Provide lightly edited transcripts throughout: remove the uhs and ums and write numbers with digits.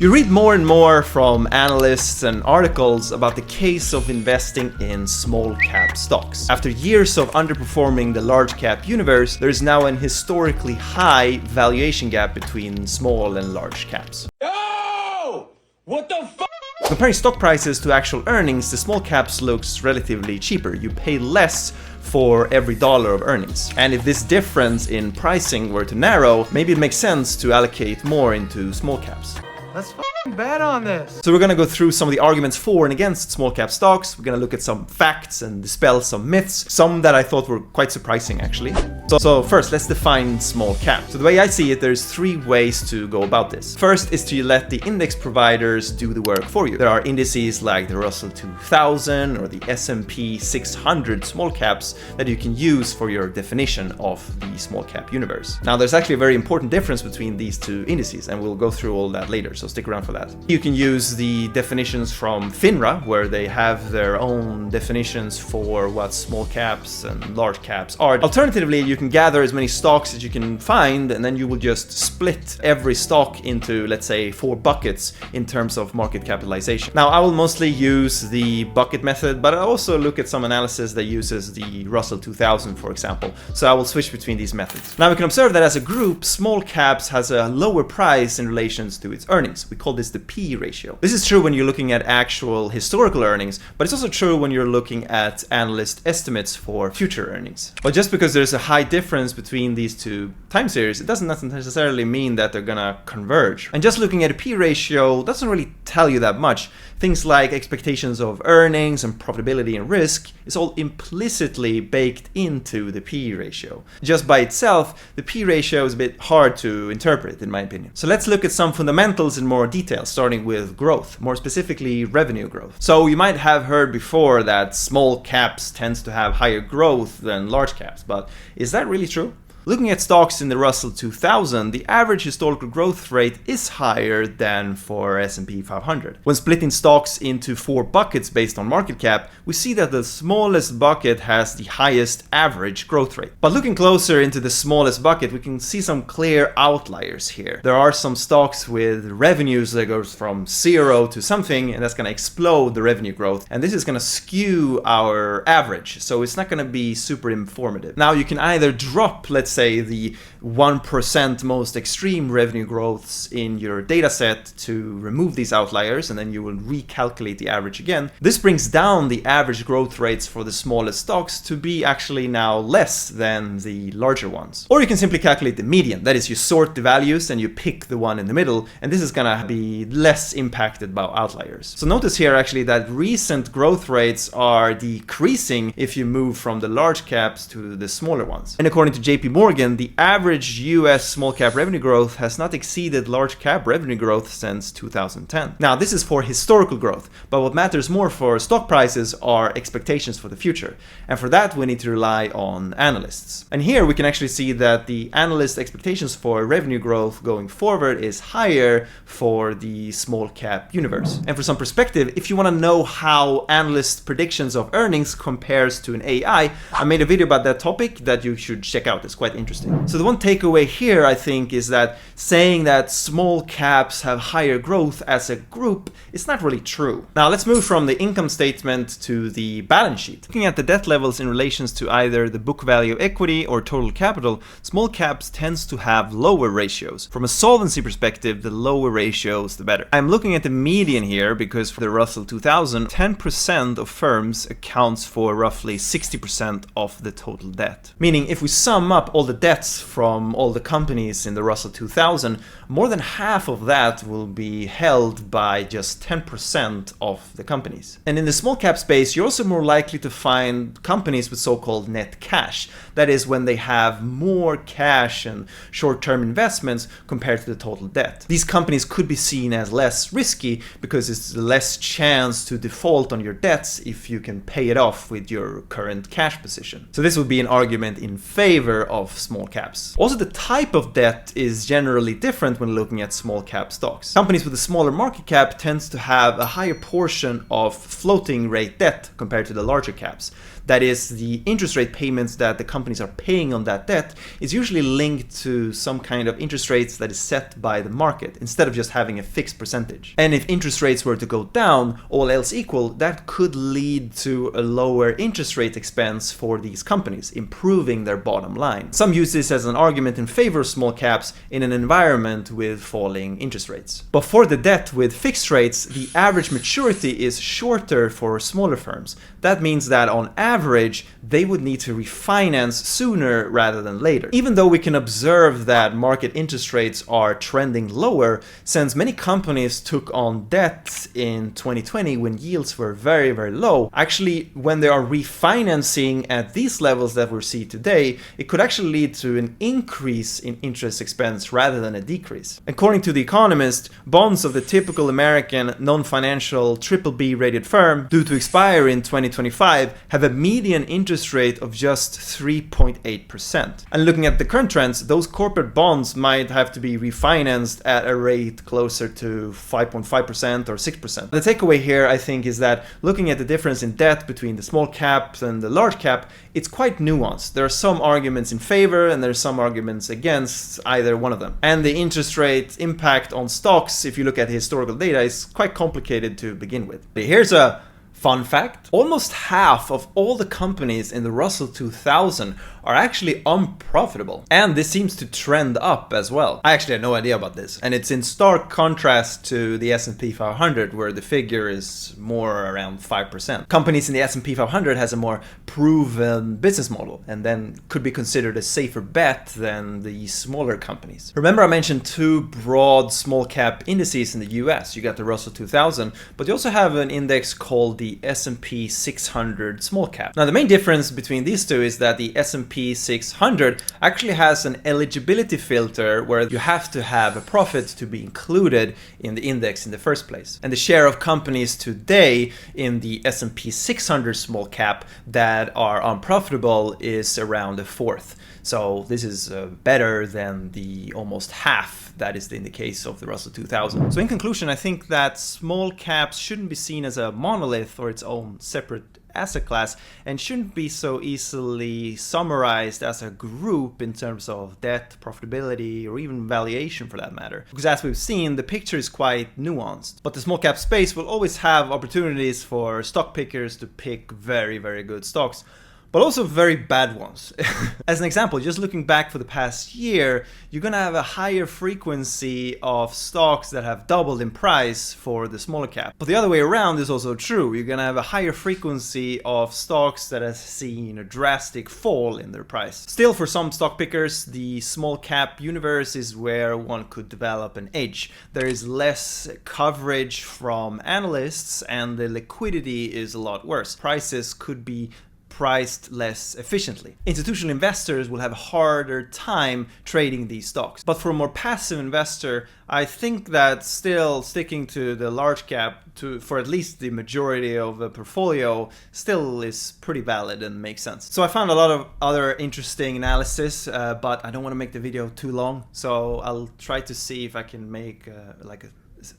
You read more and more from analysts and articles about the case of investing in small cap stocks. After years of underperforming the large cap universe, there is now an historically high valuation gap between small and large caps. Yo! What the fuck? Comparing stock prices to actual earnings, the small caps looks relatively cheaper. You pay less for every dollar of earnings. And if this difference in pricing were to narrow, maybe it makes sense to allocate more into small caps. Let's f***ing bet on this. So we're gonna go through some of the arguments for and against small cap stocks. We're gonna look at some facts and dispel some myths, some that I thought were quite surprising actually. So first, let's define small cap. So the way I see it, there's three ways to go about this. First is to let the index providers do the work for you. There are indices like the Russell 2000 or the S&P 600 small caps that you can use for your definition of the small cap universe. Now there's actually a very important difference between these two indices, and we'll go through all that later, so stick around for that. You can use the definitions from FINRA, where they have their own definitions for what small caps and large caps are. Alternatively, you can gather as many stocks as you can find, and then you will just split every stock into, let's say, 4 buckets in terms of market capitalization. Now, I will mostly use the bucket method, but I also look at some analysis that uses the Russell 2000, for example. So I will switch between these methods. Now, we can observe that as a group, small caps has a lower price in relation to its earnings. We call this the P ratio. This is true when you're looking at actual historical earnings, but it's also true when you're looking at analyst estimates for future earnings. But just because there's a high difference between these two time series, it doesn't necessarily mean that they're gonna converge. And just looking at a P ratio doesn't really tell you that much. Things like expectations of earnings and profitability and risk is all implicitly baked into the P ratio. Just by itself, the P ratio is a bit hard to interpret, in my opinion. So let's look at some fundamentals in more detail, starting with growth, more specifically revenue growth. So you might have heard before that small caps tends to have higher growth than large caps, but is that really true? Looking at stocks in the Russell 2000, the average historical growth rate is higher than for S&P 500. When splitting stocks into 4 buckets based on market cap, we see that the smallest bucket has the highest average growth rate. But looking closer into the smallest bucket, we can see some clear outliers here. There are some stocks with revenues that goes from 0 to something, and that's going to explode the revenue growth. And this is going to skew our average, so it's not going to be super informative. Now you can either drop, let's say, the 1% most extreme revenue growths in your data set to remove these outliers, and then you will recalculate the average again. This brings down the average growth rates for the smallest stocks to be actually now less than the larger ones. Or you can simply calculate the median. That is, you sort the values and you pick the one in the middle, and this is gonna be less impacted by outliers. So notice here actually that recent growth rates are decreasing if you move from the large caps to the smaller ones. And according to JP Morgan, the average US small cap revenue growth has not exceeded large cap revenue growth since 2010. Now, this is for historical growth, but what matters more for stock prices are expectations for the future. And for that, we need to rely on analysts. And here we can actually see that the analyst expectations for revenue growth going forward is higher for the small cap universe. And for some perspective, if you want to know how analyst predictions of earnings compares to an AI, I made a video about that topic that you should check out. It's quite interesting. So the one takeaway here, I think, is that saying that small caps have higher growth as a group is not really true. Now let's move from the income statement to the balance sheet. Looking at the debt levels in relations to either the book value of equity or total capital, small caps tends to have lower ratios. From a solvency perspective, the lower ratios, the better. I'm looking at the median here because for the Russell 2000, 10% of firms accounts for roughly 60% of the total debt. Meaning if we sum up all the debts from all the companies in the Russell 2000, more than half of that will be held by just 10% of the companies. And in the small cap space, you're also more likely to find companies with so-called net cash. That is when they have more cash and short-term investments compared to the total debt. These companies could be seen as less risky because it's less chance to default on your debts if you can pay it off with your current cash position. So this would be an argument in favor of of small caps. Also, the type of debt is generally different when looking at small cap stocks. Companies with a smaller market cap tends to have a higher portion of floating rate debt compared to the larger caps. That is, the interest rate payments that the companies are paying on that debt is usually linked to some kind of interest rates that is set by the market instead of just having a fixed percentage. And if interest rates were to go down, all else equal, that could lead to a lower interest rate expense for these companies, improving their bottom line. Some use this as an argument in favor of small caps in an environment with falling interest rates. But for the debt with fixed rates, the average maturity is shorter for smaller firms. That means that on average, they would need to refinance sooner rather than later. Even though we can observe that market interest rates are trending lower, since many companies took on debt in 2020 when yields were very, very low, actually when they are refinancing at these levels that we see today, it could actually lead to an increase in interest expense rather than a decrease. According to The Economist, bonds of the typical American non-financial BBB rated firm, due to expire in 2025, have a median interest rate of just 3.8%. And looking at the current trends, those corporate bonds might have to be refinanced at a rate closer to 5.5% or 6%. The takeaway here, I think, is that looking at the difference in debt between the small caps and the large cap, it's quite nuanced. There are some arguments in favor and there are some arguments against either one of them. And the interest rate impact on stocks, if you look at the historical data, is quite complicated to begin with. Here's a fun fact. Almost half of all the companies in the Russell 2000 are actually unprofitable. And this seems to trend up as well. I actually had no idea about this. And it's in stark contrast to the S&P 500, where the figure is more around 5%. Companies in the S&P 500 has a more proven business model and then could be considered a safer bet than the smaller companies. Remember I mentioned two broad small cap indices in the US. You got the Russell 2000, but you also have an index called the S&P 600 small cap. Now the main difference between these two is that the S&P 600 actually has an eligibility filter where you have to have a profit to be included in the index in the first place. And the share of companies today in the S&P 600 small cap that are unprofitable is around a fourth. So this is better than the almost half that is in the case of the Russell 2000. So in conclusion, I think that small caps shouldn't be seen as a monolith or its own separate asset class and shouldn't be so easily summarized as a group in terms of debt, profitability, or even valuation for that matter. Because as we've seen, the picture is quite nuanced. But the small cap space will always have opportunities for stock pickers to pick very, very good stocks, but also very bad ones. As an example, just looking back for the past year, you're gonna have a higher frequency of stocks that have doubled in price for the smaller cap. But the other way around is also true. You're gonna have a higher frequency of stocks that have seen a drastic fall in their price. Still, for some stock pickers, the small cap universe is where one could develop an edge. There is less coverage from analysts and the liquidity is a lot worse. Prices could be priced less efficiently. Institutional investors will have a harder time trading these stocks. But for a more passive investor, I think that still sticking to the large cap for at least the majority of a portfolio still is pretty valid and makes sense. So I found a lot of other interesting analysis, but I don't want to make the video too long. So I'll try to see if I can make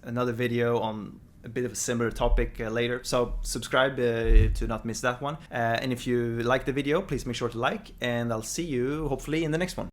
another video on a bit of a similar topic later. So subscribe to not miss that one. And if you like the video, please make sure to like, and I'll see you hopefully in the next one.